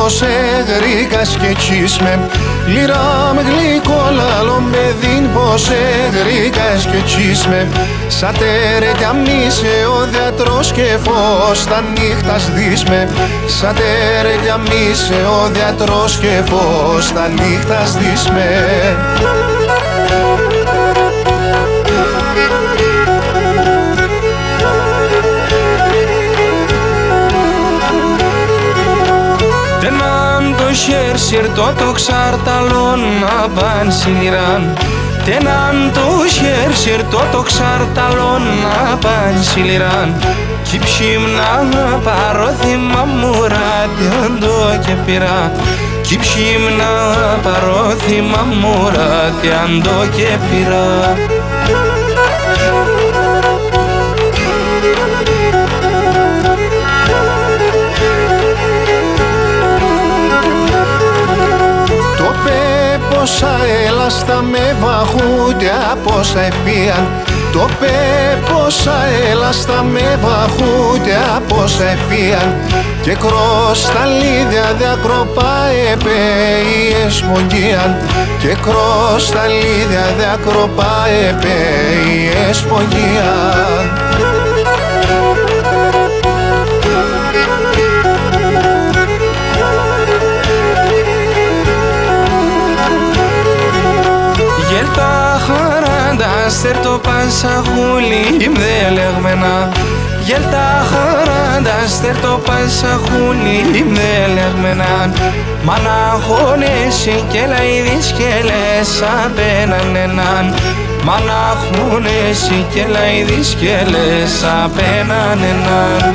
πως έγρικας και τσίσμε λιράμ γλυκό λαλόν παιδίν πως έγρικας και τσίσμε σα τέρετια μίσε ο διατρός και φως τα νύχτας δίσμε σα τέρετια μίσε ο διατρός και φως τα νύχτας δίσμε. Σιρ το ξαρταλόν απάν σιλιράν τέναν το σιρ το ξαρταλόν απάν σιλιράν κι ψήμνα παρόθυμα μουράτι αντό και πειρά κι ψήμνα παρόθυμα μουράτι αντό και πειρά. Πόσα έλαστα με βαχούτια πόσα εφίαν το πέ πόσα έλαστα με βαχούτια πόσα εφίαν και κρόσταλίδια διακροπάε πέι εσμογίαν και κρόσταλίδια διακροπάε πέι εσμογίαν. Σερ το πανσαχούλι μδελεγμένα γελτα χαράντα σερ το πανσαχούλι μδελεγμένα μαναχώνεσαι και λαϊδείς και λες απέναν έναν μαναχώνεσαι και λαϊδείς και λες απέναν έναν.